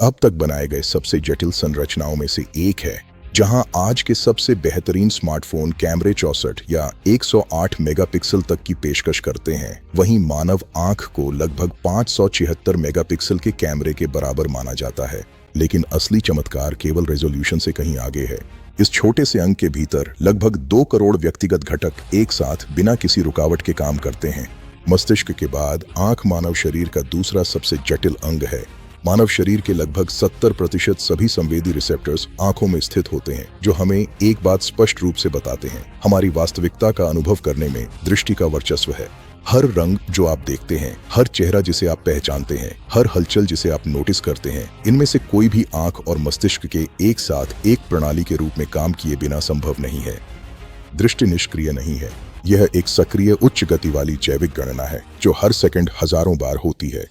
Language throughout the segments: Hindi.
अब तक बनाए गए सबसे जटिल संरचनाओं में से एक है, जहां आज के सबसे बेहतरीन स्मार्टफोन कैमरे 64 या 108 मेगापिक्सल तक की पेशकश करते हैं, वहीं मानव आंख को लगभग 576 मेगापिक्सल के कैमरे के बराबर माना जाता है। लेकिन असली चमत्कार केवल रेजोल्यूशन से कहीं आगे है। इस छोटे से अंग के भीतर लगभग 2 करोड़ व्यक्तिगत घटक एक साथ बिना किसी रुकावट के काम करते हैं। मस्तिष्क के बाद आंख मानव शरीर का दूसरा सबसे जटिल अंग है। मानव शरीर के लगभग 70% सभी संवेदी रिसेप्टर्स आंखों में स्थित होते हैं, जो हमें एक बात स्पष्ट रूप से बताते हैं, हमारी वास्तविकता का अनुभव करने में दृष्टि का वर्चस्व है। हर रंग जो आप देखते हैं, हर चेहरा जिसे आप पहचानते हैं, हर हलचल जिसे आप नोटिस करते हैं, इनमें से कोई भी आंख और मस्तिष्क के एक साथ एक प्रणाली के रूप में काम किए बिना संभव नहीं है। दृष्टि निष्क्रिय नहीं है, यह एक सक्रिय उच्च गति वाली जैविक गणना है जो हर सेकंड हजारों बार होती है।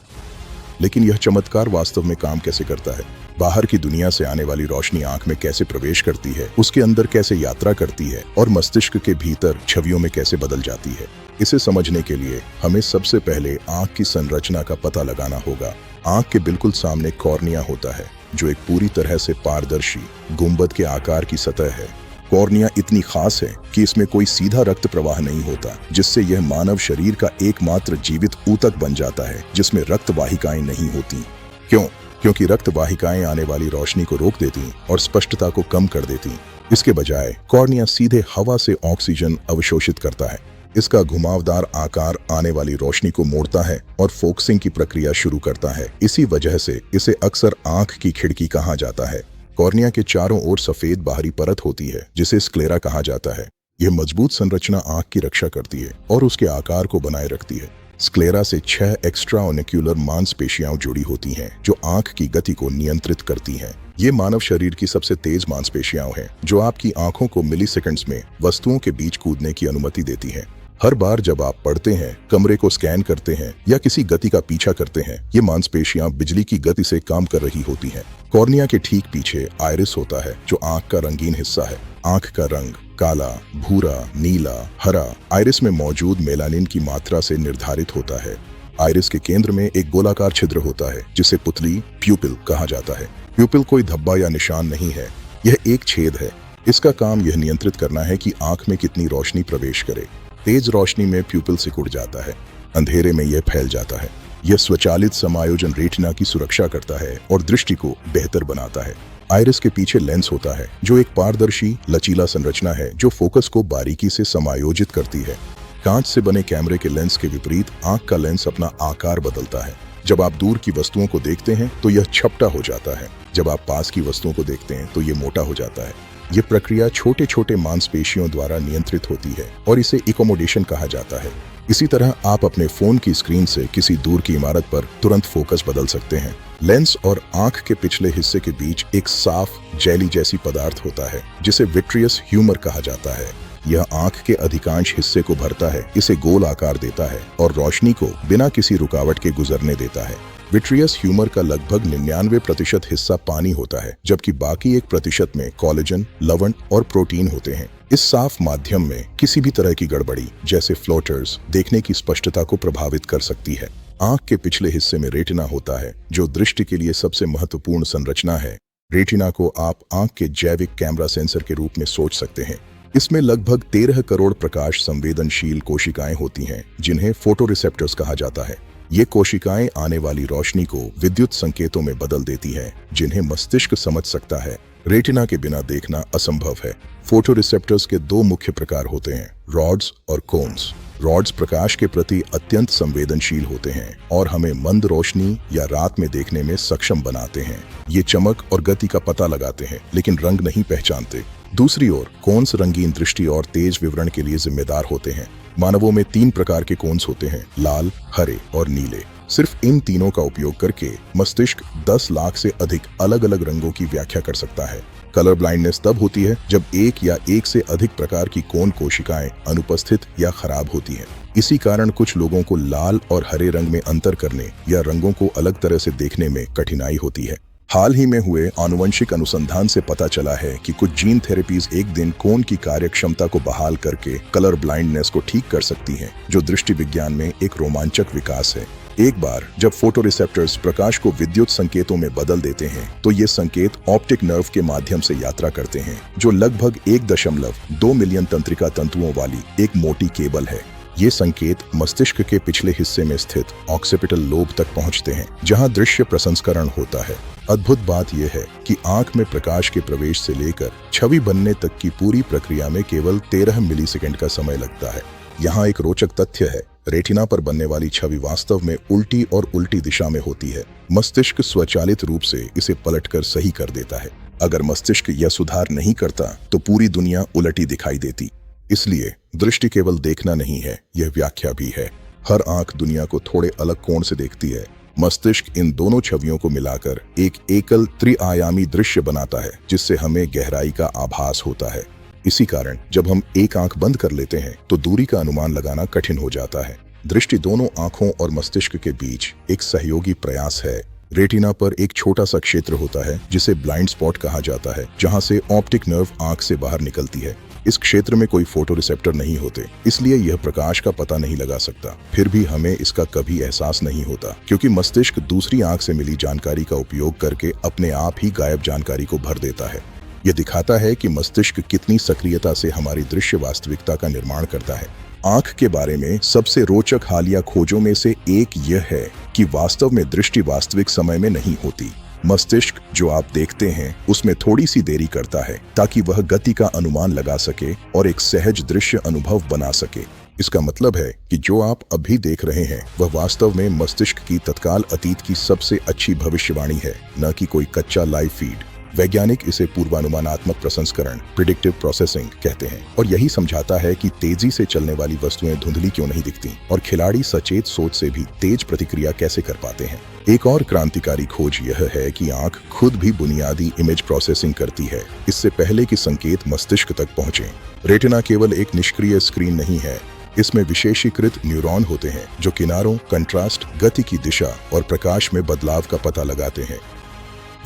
लेकिन यह चमत्कार वास्तव में काम कैसे करता है? बाहर की दुनिया से आने वाली रोशनी आंख में कैसे प्रवेश करती है, उसके अंदर कैसे यात्रा करती है और मस्तिष्क के भीतर छवियों में कैसे बदल जाती है? इसे समझने के लिए हमें सबसे पहले आंख की संरचना का पता लगाना होगा। आंख के बिल्कुल सामने कॉर्निया होता है, जो एक पूरी तरह से पारदर्शी गुंबद के आकार की सतह है। कॉर्निया इतनी खास है कि इसमें कोई सीधा रक्त प्रवाह नहीं होता, जिससे यह मानव शरीर का एकमात्र जीवित ऊतक बन जाता है जिसमें रक्त वाहिकाएं नहीं होती। क्यों? क्योंकि रक्त वाहिकाएं आने वाली रोशनी को रोक देती और स्पष्टता को कम कर देती। इसके बजाय कॉर्निया सीधे हवा से ऑक्सीजन अवशोषित करता है। इसका घुमावदार आकार आने वाली रोशनी को मोड़ता है और फोकसिंग की प्रक्रिया शुरू करता है। इसी वजह से इसे अक्सर आंख की खिड़की कहा जाता है। कॉर्निया के चारों ओर सफेद बाहरी परत होती है, जिसे स्क्लेरा कहा जाता है। यह मजबूत संरचना आंख की रक्षा करती है और उसके आकार को बनाए रखती है। स्क्लेरा से 6 एक्स्ट्राओनिक्यूलर मांसपेशियां जुड़ी होती हैं, जो आंख की गति को नियंत्रित करती हैं। ये मानव शरीर की सबसे तेज मांसपेशियां हैं, जो आपकी आंखों को मिलीसेकंड्स में वस्तुओं के बीच कूदने की अनुमति देती हैं। हर बार जब आप पढ़ते हैं, कमरे को स्कैन करते हैं या किसी गति का पीछा करते हैं, ये मांसपेशियां बिजली की गति से काम कर रही होती हैं। कॉर्निया के ठीक पीछे आइरिस होता है, जो आंख का रंगीन हिस्सा है। आंख का रंग काला, भूरा, नीला, हरा आइरिस में मौजूद मेलानिन की मात्रा से निर्धारित होता है। आइरिस के केंद्र में एक गोलाकार छिद्र होता है, जिसे पुतली प्यूपिल कहा जाता है। प्यूपिल कोई धब्बा या निशान नहीं है, यह एक छेद है। इसका काम यह नियंत्रित करना है कि आंख में कितनी रोशनी प्रवेश करे। तेज रोशनी में प्यूपिल सिकुड़ जाता है, अंधेरे में यह फैल जाता है। यह स्वचालित समायोजन रेटिना की सुरक्षा करता है और दृष्टि को बेहतर बनाता है। आइरिस के पीछे लेंस होता है, जो एक पारदर्शी लचीला संरचना है जो फोकस को बारीकी से समायोजित करती है। कांच से बने कैमरे के लेंस के विपरीत आंख का लेंस अपना आकार बदलता है। जब आप दूर की वस्तुओं को देखते हैं तो यह छपटा हो जाता है, जब आप पास की वस्तुओं को देखते हैं तो यह मोटा हो जाता है। ये प्रक्रिया छोटे छोटे मांसपेशियों द्वारा नियंत्रित होती है और इसे इकोमोडेशन कहा जाता है। इसी तरह आप अपने फोन की स्क्रीन से किसी दूर की इमारत पर तुरंत फोकस बदल सकते हैं। लेंस और आंख के पिछले हिस्से के बीच एक साफ जेली जैसी पदार्थ होता है, जिसे विट्रियस ह्यूमर कहा जाता है। यह आंख के अधिकांश हिस्से को भरता है, इसे गोल आकार देता है और रोशनी को बिना किसी रुकावट के गुजरने देता है। विट्रियस ह्यूमर का लगभग 99% हिस्सा पानी होता है, जबकि बाकी 1% में कोलेजन, लवण और प्रोटीन होते हैं। इस साफ माध्यम में किसी भी तरह की गड़बड़ी, जैसे फ्लोटर्स, देखने की स्पष्टता को प्रभावित कर सकती है। आंख के पिछले हिस्से में रेटिना होता है, जो दृष्टि के लिए सबसे महत्वपूर्ण संरचना है। रेटिना को आप आंख के जैविक कैमरा सेंसर के रूप में सोच सकते हैं। इसमें लगभग 13 करोड़ प्रकाश संवेदनशील कोशिकाएं होती हैं, जिन्हें फोटोरिसेप्टर्स कहा जाता है। ये कोशिकाएं आने वाली रोशनी को विद्युत संकेतों में बदल देती हैं, जिन्हें मस्तिष्क समझ सकता है। रेटिना के बिना देखना असंभव है। फोटोरिसेप्टर्स के 2 मुख्य प्रकार होते हैं, रॉड्स और कोन्स। रॉड्स प्रकाश के प्रति अत्यंत संवेदनशील होते हैं और हमें मंद रोशनी या रात में देखने में सक्षम बनाते हैं। ये चमक और गति का पता लगाते हैं, लेकिन रंग नहीं पहचानते। दूसरी ओर कोन्स रंगीन दृष्टि और तेज विवरण के लिए जिम्मेदार होते हैं। मानवों में 3 प्रकार के कोन्स होते हैं, लाल, हरे और नीले। सिर्फ इन तीनों का उपयोग करके मस्तिष्क 10 लाख से अधिक अलग अलग रंगों की व्याख्या कर सकता है। कलर ब्लाइंडनेस तब होती है जब एक या एक से अधिक प्रकार की कोन कोशिकाएं अनुपस्थित या खराब होती हैं। इसी कारण कुछ लोगों को लाल और हरे रंग में अंतर करने या रंगों को अलग तरह से देखने में कठिनाई होती है। हाल ही में हुए आनुवंशिक अनुसंधान से पता चला है कि कुछ जीन थेरेपीज एक दिन कोन की कार्यक्षमता को बहाल करके कलर ब्लाइंडनेस को ठीक कर सकती हैं, जो दृष्टि विज्ञान में एक रोमांचक विकास है। एक बार जब फोटोरिसेप्टर्स प्रकाश को विद्युत संकेतों में बदल देते हैं तो ये संकेत ऑप्टिक नर्व के माध्यम से यात्रा करते हैं, जो लगभग 1.2 मिलियन तंत्रिका तंतुओं वाली एक मोटी केबल है। ये संकेत मस्तिष्क के पिछले हिस्से में स्थित ऑक्सीपिटल लोब तक पहुंचते हैं, जहां दृश्य प्रसंस्करण होता है। अद्भुत बात यह है कि आंख में प्रकाश के प्रवेश से लेकर छवि बनने तक की पूरी प्रक्रिया में केवल 13 मिलीसेकंड का समय लगता है। यहाँ एक रोचक तथ्य है, रेटिना पर बनने वाली छवि वास्तव में उल्टी और उल्टी दिशा में होती है। मस्तिष्क स्वचालित रूप से इसे पलटकर सही कर देता है। अगर मस्तिष्क यह सुधार नहीं करता तो पूरी दुनिया उलटी दिखाई देती। इसलिए दृष्टि केवल देखना नहीं है, यह व्याख्या भी है। हर आंख दुनिया को थोड़े अलग कोण से देखती है। मस्तिष्क इन दोनों छवियों को मिलाकर एक एकल त्रिआयामी दृश्य बनाता है, जिससे हमें गहराई का आभास होता है। इसी कारण जब हम एक आंख बंद कर लेते हैं तो दूरी का अनुमान लगाना कठिन हो जाता है। दृष्टि दोनों आंखों और मस्तिष्क के बीच एक सहयोगी प्रयास है। रेटिना पर एक छोटा सा क्षेत्र होता है जिसे ब्लाइंड स्पॉट कहा जाता है, जहां से ऑप्टिक नर्व आंख से बाहर निकलती है। इस क्षेत्र में कोई फोटोरिसेप्टर नहीं होते, इसलिए यह प्रकाश का पता नहीं लगा सकता। फिर भी हमें इसका कभी एहसास नहीं होता, क्योंकि मस्तिष्क दूसरी आंख से मिली जानकारी का उपयोग करके अपने आप ही गायब जानकारी को भर देता है। यह दिखाता है कि मस्तिष्क कितनी सक्रियता से हमारी दृश्य वास्तविकता का निर्माण करता है। आंख के बारे में सबसे रोचक हालिया खोजों में से एक यह है कि वास्तव में दृष्टि वास्तविक समय में नहीं होती। मस्तिष्क जो आप देखते हैं उसमें थोड़ी सी देरी करता है ताकि वह गति का अनुमान लगा सके और एक सहज दृश्य अनुभव बना सके। इसका मतलब है कि जो आप अभी देख रहे हैं वह वास्तव में मस्तिष्क की तत्काल अतीत की सबसे अच्छी भविष्यवाणी है, न कि कोई कच्चा लाइव फीड। वैज्ञानिक इसे पूर्वानुमानात्मक प्रसंस्करण प्रिडिक्टिव प्रोसेसिंग कहते हैं, और यही समझाता है कि तेजी से चलने वाली वस्तुएं धुंधली क्यों नहीं दिखती और खिलाड़ी सचेत सोच से भी तेज प्रतिक्रिया कैसे कर पाते हैं। एक और क्रांतिकारी खोज यह है कि आंख खुद भी बुनियादी इमेज प्रोसेसिंग करती है, इससे पहले कि संकेत मस्तिष्क तक पहुंचे। रेटिना केवल एक निष्क्रिय स्क्रीन नहीं है, इसमें विशेषीकृत न्यूरॉन होते हैं जो किनारों, कंट्रास्ट, गति की दिशा और प्रकाश में बदलाव का पता लगाते हैं।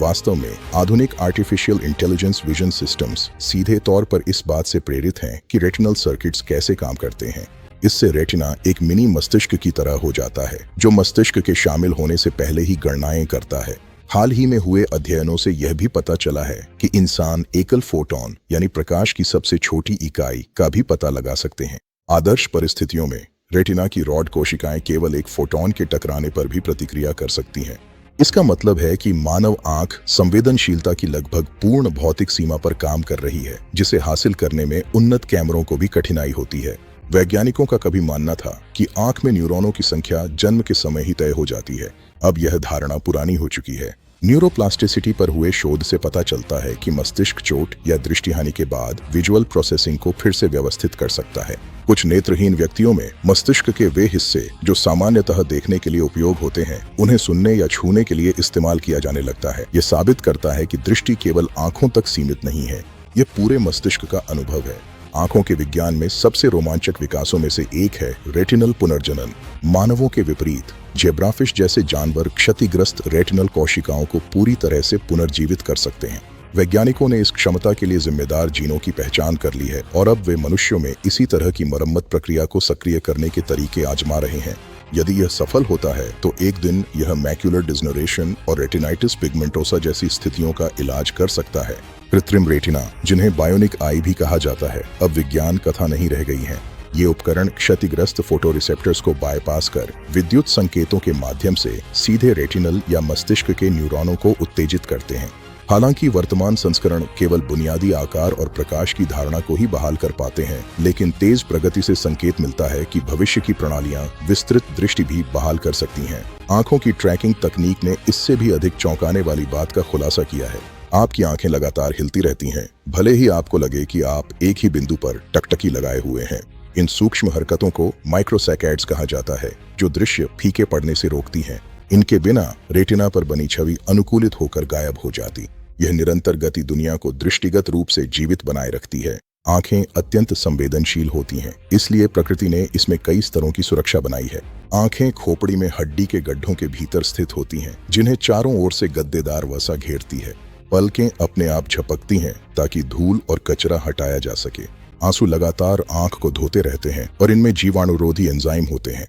वास्तव में आधुनिक आर्टिफिशियल इंटेलिजेंस विजन सिस्टम्स सीधे तौर पर इस बात से प्रेरित हैं कि रेटिनल सर्किट्स कैसे काम करते हैं। इससे रेटिना एक मिनी मस्तिष्क की तरह हो जाता है, जो मस्तिष्क के शामिल होने से पहले ही गणनाएं करता है। हाल ही में हुए अध्ययनों से यह भी पता चला है कि इंसान एकल फोटोन यानी प्रकाश की सबसे छोटी इकाई का भी पता लगा सकते हैं। आदर्श परिस्थितियों में रेटिना की रॉड कोशिकाएं केवल एक फोटोन के टकराने पर भी प्रतिक्रिया कर सकती हैं। इसका मतलब है कि मानव आंख संवेदनशीलता की लगभग पूर्ण भौतिक सीमा पर काम कर रही है, जिसे हासिल करने में उन्नत कैमरों को भी कठिनाई होती है। वैज्ञानिकों का कभी मानना था कि आंख में न्यूरॉनों की संख्या जन्म के समय ही तय हो जाती है। अब यह धारणा पुरानी हो चुकी है। न्यूरोप्लास्टिसिटी पर हुए शोध से पता चलता है कि मस्तिष्क चोट या दृष्टिहानि के बाद विजुअल प्रोसेसिंग को फिर से व्यवस्थित कर सकता है। कुछ नेत्रहीन व्यक्तियों में मस्तिष्क के वे हिस्से जो सामान्यतः देखने के लिए उपयोग होते हैं, उन्हें सुनने या छूने के लिए इस्तेमाल किया जाने लगता है। यह साबित करता है कि दृष्टि केवल आंखों तक सीमित नहीं है, यह पूरे मस्तिष्क का अनुभव है। आंखों के विज्ञान में सबसे रोमांचक विकासों में से एक है रेटिनल पुनर्जनन। मानवों के विपरीत जेब्राफिश जैसे जानवर क्षतिग्रस्त रेटिनल कोशिकाओं को पूरी तरह से पुनर्जीवित कर सकते हैं। वैज्ञानिकों ने इस क्षमता के लिए जिम्मेदार जीनों की पहचान कर ली है और अब वे मनुष्यों में इसी तरह की मरम्मत प्रक्रिया को सक्रिय करने के तरीके आजमा रहे हैं। यदि यह सफल होता है तो एक दिन यह मैक्युलर डिजनरेशन और रेटिनाइटिस पिगमेंटोसा जैसी स्थितियों का इलाज कर सकता है। कृत्रिम रेटिना, जिन्हें बायोनिक आई भी कहा जाता है, अब विज्ञान कथा नहीं रह गई है। ये उपकरण क्षतिग्रस्त फोटोरिसेप्टर्स को बाईपास कर विद्युत संकेतों के माध्यम से सीधे रेटिनल या मस्तिष्क के न्यूरॉनों को उत्तेजित करते हैं। हालांकि वर्तमान संस्करण केवल बुनियादी आकार और प्रकाश की धारणा को ही बहाल कर पाते हैं, लेकिन तेज प्रगति से संकेत मिलता है कि भविष्य की प्रणालियां विस्तृत दृष्टि भी बहाल कर सकती हैं। आंखों की ट्रैकिंग तकनीक ने इससे भी अधिक चौंकाने वाली बात का खुलासा किया है। आपकी आंखें लगातार हिलती रहती हैं, भले ही आपको लगे कि आप एक ही बिंदु पर टकटकी लगाए हुए हैं। इन सूक्ष्म हरकतों को माइक्रोसैकेड्स कहा जाता है, जो दृश्य फीके पड़ने से रोकती हैं। इनके बिना रेटिना पर बनी छवि अनुकूलित होकर गायब हो जाती। यह निरंतर गति दुनिया को दृष्टिगत रूप से जीवित बनाए रखती है। आंखें अत्यंत संवेदनशील होती हैं, इसलिए प्रकृति ने इसमें कई स्तरों की सुरक्षा बनाई है। आंखें खोपड़ी में हड्डी के गड्ढों के भीतर स्थित होती हैं, जिन्हें चारों ओर से गद्देदार वसा घेरती है। पलकें अपने आप झपकती हैं ताकि धूल और कचरा हटाया जा सके। आंसू लगातार आंख को धोते रहते हैं और इनमें जीवाणुरोधी एंजाइम होते हैं।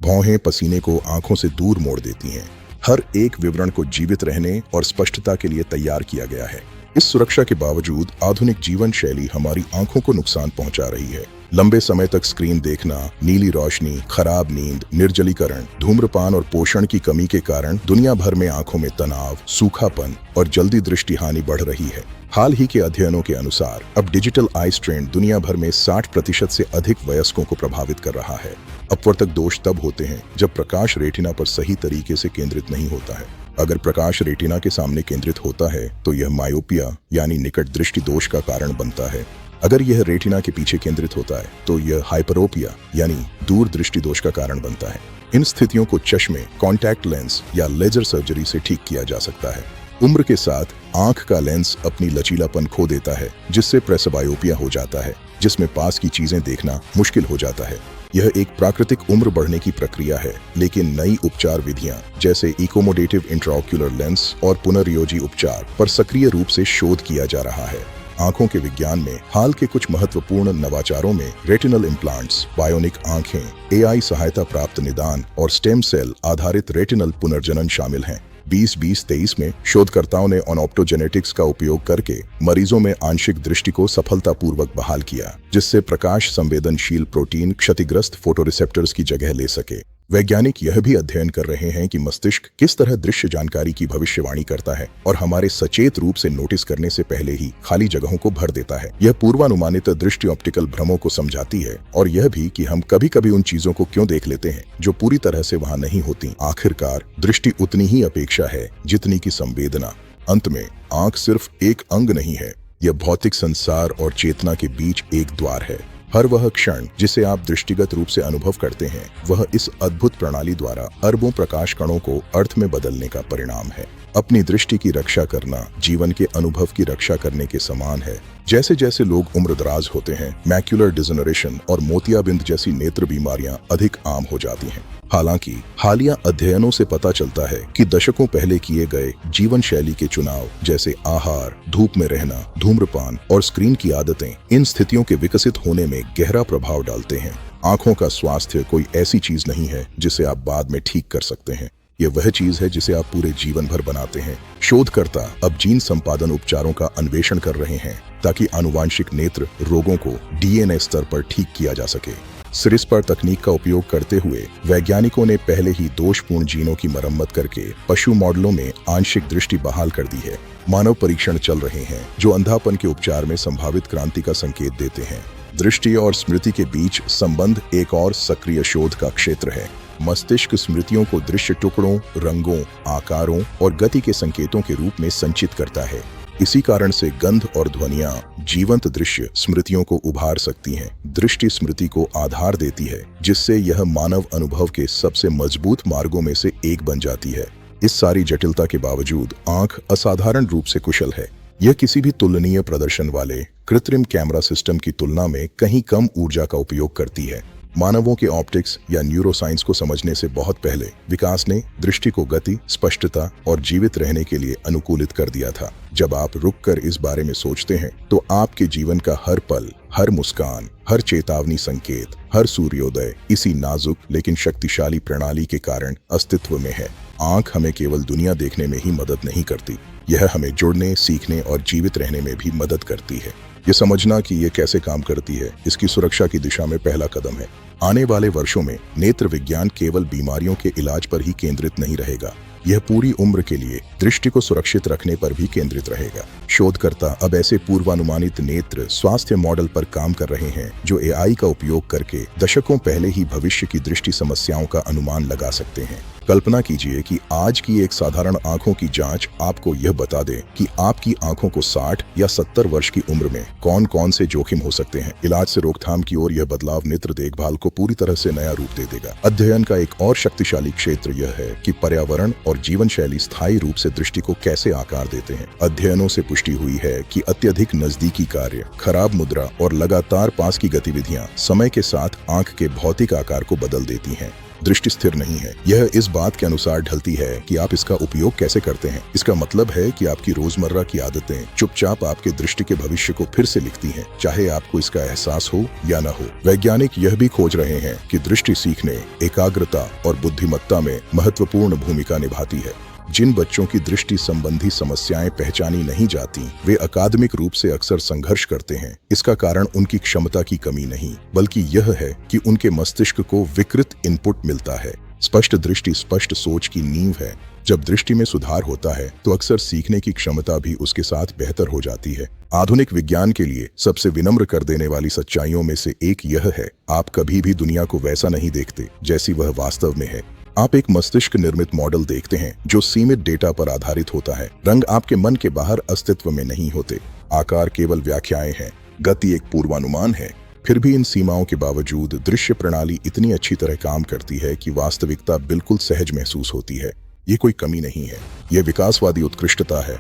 भौहें पसीने को आंखों से दूर मोड़ देती हैं। हर एक विवरण को जीवित रहने और स्पष्टता के लिए तैयार किया गया है। इस सुरक्षा के बावजूद आधुनिक जीवन शैली हमारी आंखों को नुकसान पहुंचा रही है। लंबे समय तक स्क्रीन देखना, नीली रोशनी, खराब नींद, निर्जलीकरण, धूम्रपान और पोषण की कमी के कारण दुनिया भर में आंखों में तनाव, सूखापन और जल्दी दृष्टि हानि बढ़ रही है। हाल ही के अध्ययनों के अनुसार अब डिजिटल आई स्ट्रेन दुनिया भर में 60% से अधिक वयस्कों को प्रभावित कर रहा है। अपवर्तक दोष तब होते हैं जब प्रकाश रेटिना पर सही तरीके से केंद्रित नहीं होता है। अगर प्रकाश रेटिना के सामने केंद्रित होता है तो यह मायोपिया यानी निकट दृष्टि दोष का कारण बनता है। अगर यह रेटिना के पीछे केंद्रित होता है तो यह हाइपरोपिया यानी दूर दृष्टि दोष का कारण बनता है। इन स्थितियों को चश्मे, कॉन्टैक्ट लेंस या लेजर सर्जरी से ठीक किया जा सकता है। उम्र के साथ आंख का लेंस अपनी लचीलापन खो देता है, जिससे प्रेसबायोपिया हो जाता है, जिसमें पास की चीजें देखना मुश्किल हो जाता है। यह एक प्राकृतिक उम्र बढ़ने की प्रक्रिया है, लेकिन नई उपचार विधियां जैसे इकोमोडेटिव इंट्राओक्यूलर लेंस और पुनर्योजी उपचार पर सक्रिय रूप से शोध किया जा रहा है। आंखों के विज्ञान में हाल के कुछ महत्वपूर्ण नवाचारों में रेटिनल इम्प्लांट्स, बायोनिक आंखें, एआई सहायता प्राप्त निदान और स्टेम सेल आधारित रेटिनल पुनर्जनन शामिल हैं। 2020-23 में शोधकर्ताओं ने ऑप्टोजेनेटिक्स का उपयोग करके मरीजों में आंशिक दृष्टि को सफलतापूर्वक बहाल किया, जिससे प्रकाश संवेदनशील प्रोटीन क्षतिग्रस्त फोटोरिसेप्टर्स की जगह ले सके। वैज्ञानिक यह भी अध्ययन कर रहे हैं कि मस्तिष्क किस तरह दृश्य जानकारी की भविष्यवाणी करता है और हमारे सचेत रूप से नोटिस करने से पहले ही खाली जगहों को भर देता है। यह पूर्वानुमानित दृष्टि ऑप्टिकल भ्रमों को समझाती है और यह भी कि हम कभी कभी उन चीजों को क्यों देख लेते हैं जो पूरी तरह से वहां नहीं होती। आखिरकार दृष्टि उतनी ही अपेक्षा है जितनी की संवेदना। अंत में आंख सिर्फ एक अंग नहीं है, यह भौतिक संसार और चेतना के बीच एक द्वार है। हर वह क्षण जिसे आप दृष्टिगत रूप से अनुभव करते हैं, वह इस अद्भुत प्रणाली द्वारा अरबों प्रकाश कणों को अर्थ में बदलने का परिणाम है। अपनी दृष्टि की रक्षा करना जीवन के अनुभव की रक्षा करने के समान है। जैसे जैसे लोग उम्रदराज होते हैं, मैक्युलर डिजनरेशन और मोतियाबिंद जैसी नेत्र बीमारियां अधिक आम हो जाती हैं। हालांकि हालिया अध्ययनों से पता चलता है कि दशकों पहले किए गए जीवन शैली के चुनाव जैसे आहार, धूप में रहना, धूम्रपान और स्क्रीन की आदतें इन स्थितियों के विकसित होने में गहरा प्रभाव डालते हैं। आंखों का स्वास्थ्य कोई ऐसी चीज नहीं है जिसे आप बाद में ठीक कर सकते हैं। ये वह चीज है जिसे आप पूरे जीवन भर बनाते हैं। शोधकर्ता अब जीन संपादन उपचारों का अन्वेषण कर रहे हैं ताकि आनुवांशिक नेत्र रोगों को डीएनए स्तर पर ठीक किया जा सके। CRISPR तकनीक का उपयोग करते हुए वैज्ञानिकों ने पहले ही दोषपूर्ण जीनों की मरम्मत करके पशु मॉडलों में आंशिक दृष्टि बहाल कर दी है। मानव परीक्षण चल रहे हैं जो अंधापन के उपचार में संभावित क्रांति का संकेत देते हैं। दृष्टि और स्मृति के बीच संबंध एक और सक्रिय शोध का क्षेत्र है। मस्तिष्क स्मृतियों को दृश्य टुकड़ों, रंगों, आकारों और गति के संकेतों के रूप में संचित करता है। इसी कारण से गंध और ध्वनियां जीवंत दृश्य स्मृतियों को उभार सकती हैं। दृष्टि स्मृति को आधार देती है, जिससे यह मानव अनुभव के सबसे मजबूत मार्गों में से एक बन जाती है। इस सारी जटिलता के बावजूद आंख असाधारण रूप से कुशल है। यह किसी भी तुलनीय प्रदर्शन वाले कृत्रिम कैमरा सिस्टम की तुलना में कहीं कम ऊर्जा का उपयोग करती है। मानवों के ऑप्टिक्स या न्यूरोसाइंस को समझने से बहुत पहले विकास ने दृष्टि को गति, स्पष्टता और जीवित रहने के लिए अनुकूलित कर दिया था। जब आप रुककर इस बारे में सोचते हैं तो आपके जीवन का हर पल, हर मुस्कान, हर चेतावनी संकेत, हर सूर्योदय इसी नाजुक लेकिन शक्तिशाली प्रणाली के कारण अस्तित्व में है। आंख हमें केवल दुनिया देखने में ही मदद नहीं करती, यह हमें जुड़ने, सीखने और जीवित रहने में भी मदद करती है। ये समझना कि ये कैसे काम करती है, इसकी सुरक्षा की दिशा में पहला कदम है। आने वाले वर्षों में नेत्र विज्ञान केवल बीमारियों के इलाज पर ही केंद्रित नहीं रहेगा, यह पूरी उम्र के लिए दृष्टि को सुरक्षित रखने पर भी केंद्रित रहेगा। शोधकर्ता अब ऐसे पूर्वानुमानित नेत्र स्वास्थ्य मॉडल पर काम कर रहे हैं जो एआई का उपयोग करके दशकों पहले ही भविष्य की दृष्टि समस्याओं का अनुमान लगा सकते हैं। कल्पना कीजिए कि आज की एक साधारण आंखों की जांच आपको यह बता दे कि आपकी आंखों को 60 या 70 वर्ष की उम्र में कौन कौन से जोखिम हो सकते हैं। इलाज से रोकथाम की ओर यह बदलाव नेत्र देखभाल को पूरी तरह से नया रूप दे देगा। अध्ययन का एक और शक्तिशाली क्षेत्र यह है कि पर्यावरण और जीवन शैली स्थायी रूप से दृष्टि को कैसे आकार देते हैं। अध्ययनों से पुष्टि हुई है कि अत्यधिक नजदीकी कार्य, खराब मुद्रा और लगातार पास की गतिविधियां समय के साथ आंख के भौतिक आकार को बदल देती हैं। दृष्टि स्थिर नहीं है। यह इस बात के अनुसार ढलती है कि आप इसका उपयोग कैसे करते हैं। इसका मतलब है कि आपकी रोजमर्रा की आदतें चुपचाप आपके दृष्टि के भविष्य को फिर से लिखती हैं, चाहे आपको इसका एहसास हो या न हो। वैज्ञानिक यह भी खोज रहे हैं कि दृष्टि सीखने, एकाग्रता और बुद्धिमत्ता में महत्वपूर्ण भूमिका निभाती है। जिन बच्चों की दृष्टि संबंधी समस्याएं पहचानी नहीं जाती, वे अकादमिक रूप से अक्सर संघर्ष करते हैं। इसका कारण उनकी क्षमता की कमी नहीं, बल्कि यह है कि उनके मस्तिष्क को विकृत इनपुट मिलता है। स्पष्ट दृष्टि स्पष्ट सोच की नींव है। जब दृष्टि में सुधार होता है तो अक्सर सीखने की क्षमता भी उसके साथ बेहतर हो जाती है। आधुनिक विज्ञान के लिए सबसे विनम्र कर देने वाली सच्चाइयों में से एक यह है, आप कभी भी दुनिया को वैसा नहीं देखते जैसी वह वास्तव में है। आप एक मस्तिष्क निर्मित मॉडल देखते हैं जो सीमित डेटा पर आधारित होता है। रंग आपके मन के बाहर अस्तित्व में नहीं होते। आकार केवल व्याख्याएं हैं, गति एक पूर्वानुमान है। फिर भी इन सीमाओं के बावजूद दृश्य प्रणाली इतनी अच्छी तरह काम करती है कि वास्तविकता बिल्कुल सहज महसूस होती है। ये कोई कमी नहीं है, यह विकासवादी उत्कृष्टता है।